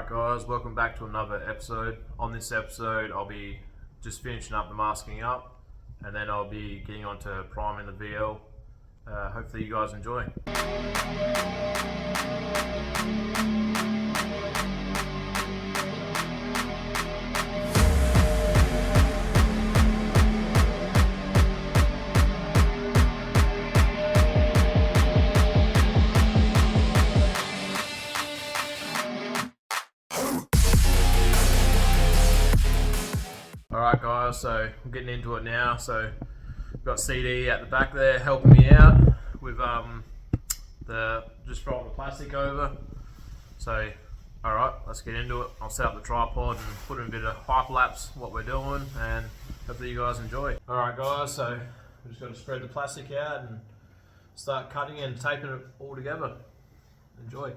Alright guys, welcome back to another episode. On this episode I'll be just finishing up the masking up and then I'll be getting on to priming the VL. Hopefully you guys enjoy. Alright guys, so I'm getting into it now. So I've got CD at the back there helping me out with just rolling the plastic over. So alright, let's get into it. I'll set up the tripod and put in a bit of hyperlapse what we're doing and hopefully you guys enjoy. Alright guys, so we've just got to spread the plastic out and start cutting and taping it all together. Enjoy.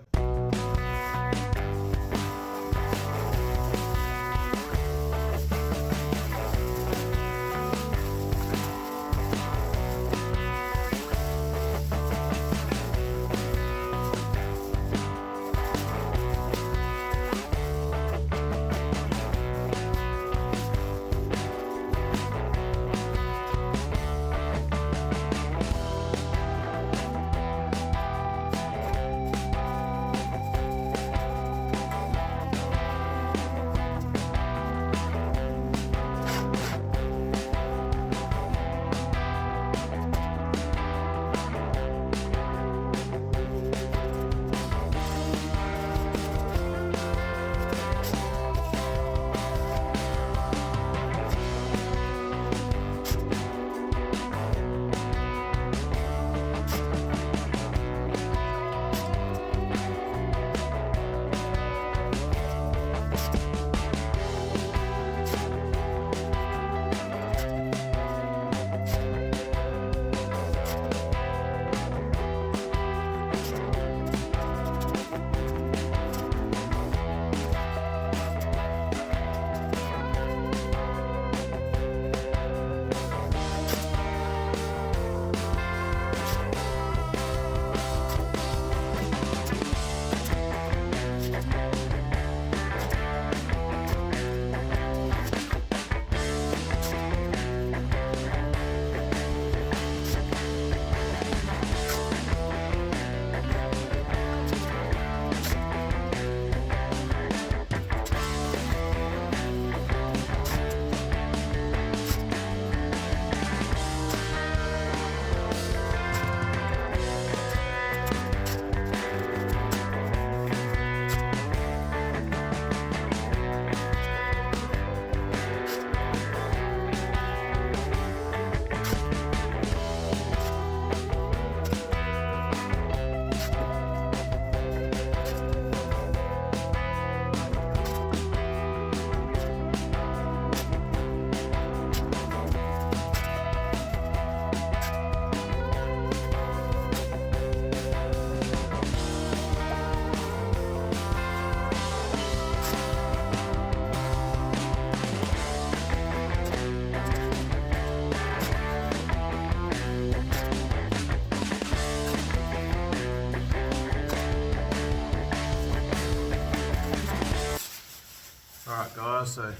Alright guys, so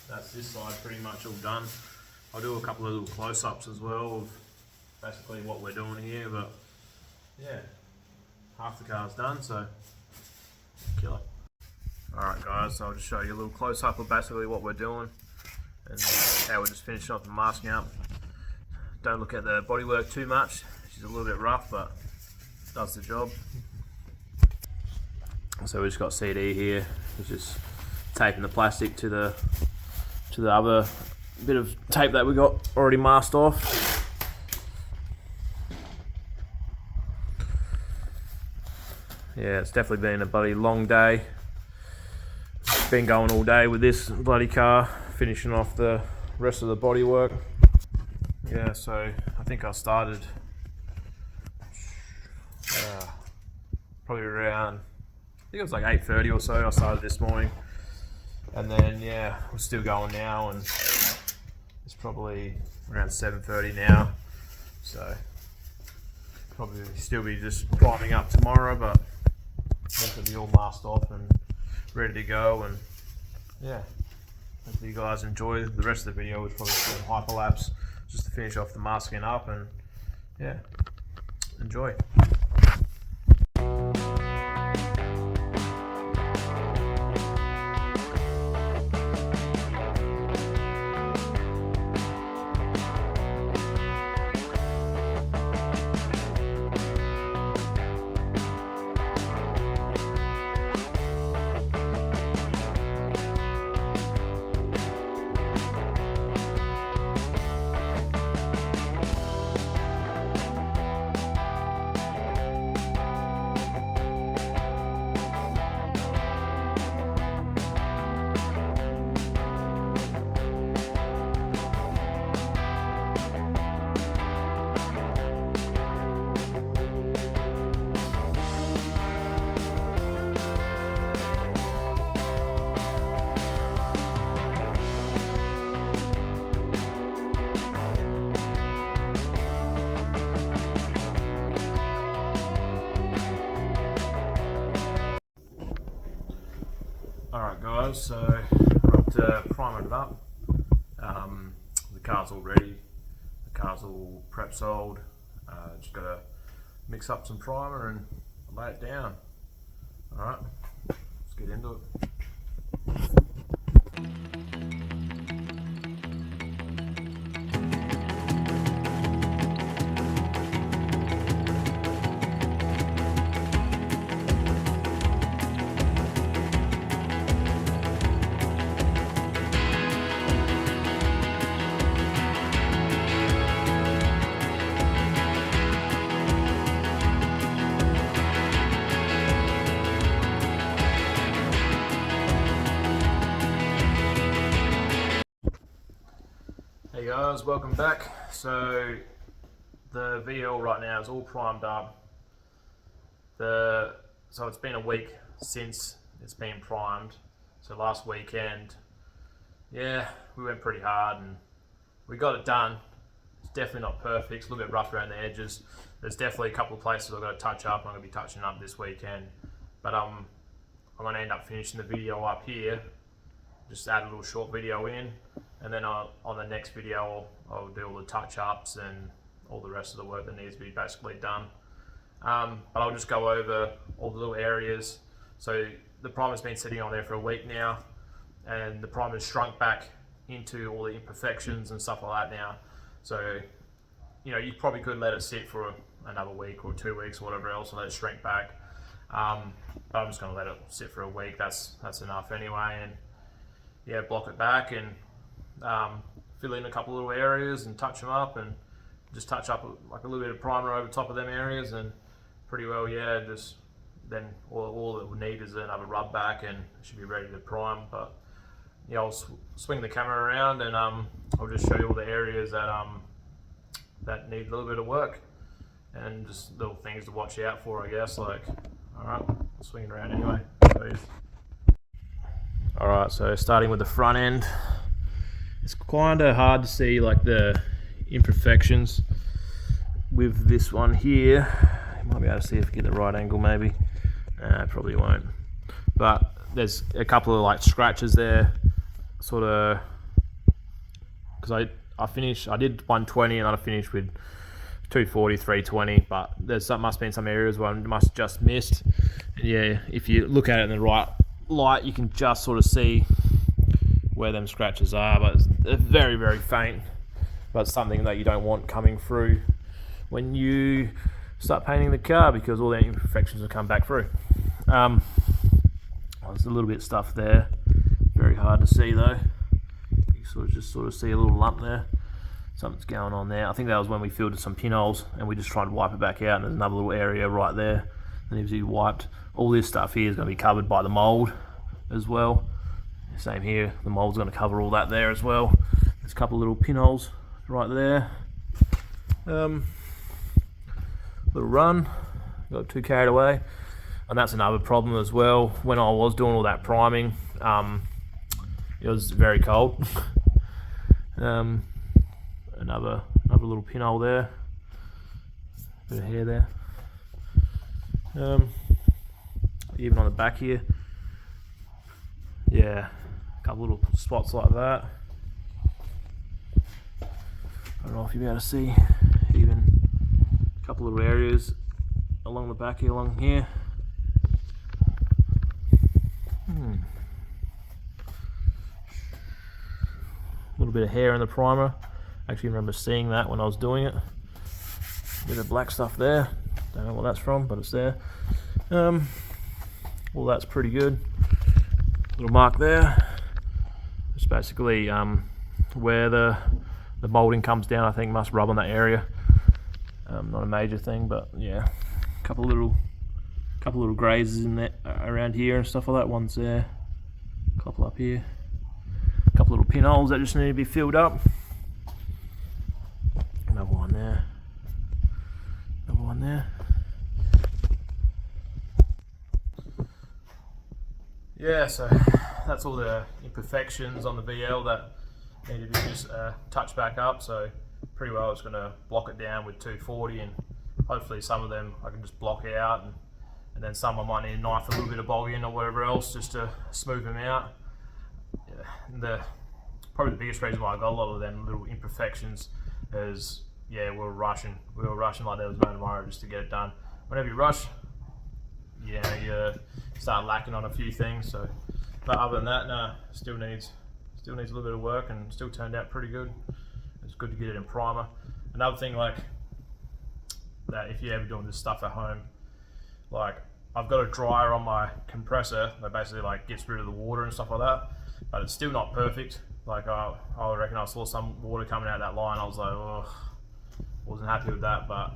that's this side pretty much all done. I'll do a couple of little close-ups as well of basically what we're doing here, but yeah, half the car's done, so killer. Alright guys, so I'll just show you a little close-up of basically what we're doing and how we're just finishing off the masking up. Don't look at the bodywork too much, she's a little bit rough, but does the job. So we just got CD here, it's just taping the plastic to the other bit of tape that we got already masked off. Yeah, it's definitely been a bloody long day. Been going all day with this bloody car, finishing off the rest of the bodywork. Yeah, so I think I started probably around, I think it was like 8:30 or so I started this morning. And then yeah, we're still going now and it's probably around 7:30 now. So probably still be just priming up tomorrow, but hopefully be all masked off and ready to go. And yeah, hopefully you guys enjoy the rest of the video, which probably some hyperlapse just to finish off the masking up. And yeah, enjoy. Alright guys, so we're up to priming it up. The car's all ready, the car's all prep sold. Just gotta mix up some primer and lay it down. Alright, let's get into it. Hey guys, welcome back. So the VL right now is all primed up. So it's been a week since it's been primed. So last weekend, yeah, we went pretty hard and we got it done. It's definitely not perfect, it's a little bit rough around the edges. There's definitely a couple of places I've got to touch up. I'm going to be touching up this weekend. But I'm going to end up finishing the video up here. Just add a little short video in, and then on the next video I'll do all the touch-ups and all the rest of the work that needs to be basically done. But I'll just go over all the little areas. So the primer's been sitting on there for a week now, and the primer's shrunk back into all the imperfections and stuff like that now. So you know, you probably could let it sit for another week or 2 weeks or whatever else and let it shrink back. But I'm just going to let it sit for a week. That's enough anyway. And yeah, block it back and fill in a couple little areas and touch them up, and just touch up like a little bit of primer over top of them areas, and pretty well, yeah, just then all it will need is another rub back and it should be ready to prime. But yeah, I'll swing the camera around and I'll just show you all the areas that need a little bit of work and just little things to watch out for, I guess. Like, alright, I'll swing it around anyway. Alright, so starting with the front end, it's kind of hard to see like the imperfections with this one here. You might be able to see if you get the right angle maybe. Probably won't. But there's a couple of like scratches there, sort of, because I did 120 and I finished with 240, 320, but must be in some areas where I must just missed. And yeah, if you look at it in the right light, you can just sort of see where them scratches are, but they're very, very faint. But it's something that you don't want coming through when you start painting the car, because all the imperfections will come back through. There's a little bit of stuff there, very hard to see though. You just sort of see a little lump there. Something's going on there. I think that was when we filled some pinholes and we just tried to wipe it back out, and there's another little area right there that needs to be wiped. All this stuff here is going to be covered by the mold as well. Same here, the mold's going to cover all that there as well. There's a couple of little pinholes right there. Little run, got too carried away. And that's another problem as well. When I was doing all that priming, it was very cold. Another little pinhole there, bit of hair there. Even on the back here, yeah, a couple little spots like that. I don't know if you'll be able to see, even a couple little areas along the back here, along here. A little bit of hair in the primer. Actually remember seeing that when I was doing it. A bit of black stuff there. Don't know what that's from, but it's there. Well, that's pretty good. Little mark there. It's basically where the molding comes down. I think must rub on that area. Not a major thing, but yeah, a couple little grazes in there around here and stuff like that. One's there, a couple up here, a couple little pinholes that just need to be filled up. Another one there, another one there. Yeah, so that's all the imperfections on the VL that need to be just touched back up. So pretty well it's going to block it down with 240, and hopefully some of them I can just block out, and then some I might need a knife, a little bit of bogging or whatever else just to smooth them out. Yeah, probably the biggest reason why I got a lot of them little imperfections is, yeah, we were rushing like there was no tomorrow just to get it done. Whenever you rush, you start lacking on a few things. So, but other than that, no, still needs a little bit of work, and still turned out pretty good. It's good to get it in primer. Another thing, like that, if you're ever doing this stuff at home, like I've got a dryer on my compressor that basically like gets rid of the water and stuff like that, but it's still not perfect. Like I reckon I saw some water coming out of that line. I was like, oh, wasn't happy with that. But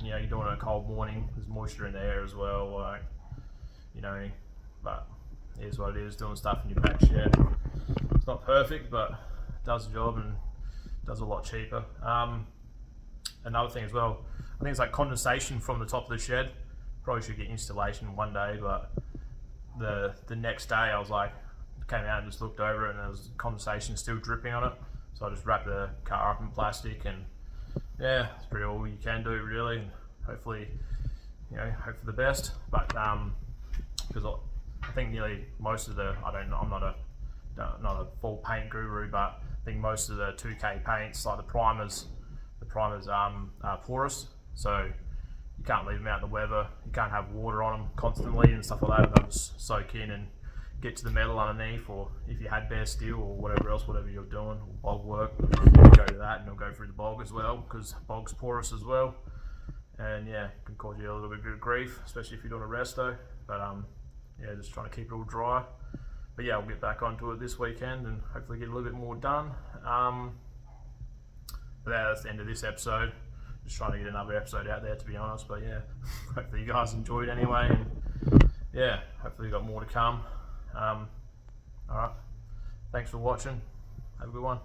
you know, you're doing it on a cold morning. There's moisture in the air as well. Like, you know, but it is what it is. Doing stuff in your back shed. It's not perfect, but it does the job and does a lot cheaper. Another thing as well, I think it's like condensation from the top of the shed. Probably should get installation one day, but the next day I was like, came out and just looked over it, and there was condensation still dripping on it. So I just wrapped the car up in plastic, and yeah, it's pretty all you can do really. And hopefully, you know, hope for the best. But because I think nearly most of the, I'm not a full paint guru, but I think most of the 2K paints, like the primers are porous, so you can't leave them out in the weather. You can't have water on them constantly and stuff like that. They'll just soak in and get to the metal underneath, or if you had bare steel or whatever you're doing, or bog work, you go to that and it'll go through the bog as well, because bog's porous as well. And yeah, it can cause you a little bit of grief, especially if you're doing a resto. But yeah, just trying to keep it all dry. But yeah, I'll get back onto it this weekend and hopefully get a little bit more done. But yeah, that's the end of this episode. Just trying to get another episode out there, to be honest. But yeah, hopefully you guys enjoyed anyway. And yeah, hopefully you got more to come. Alright, thanks for watching. Have a good one.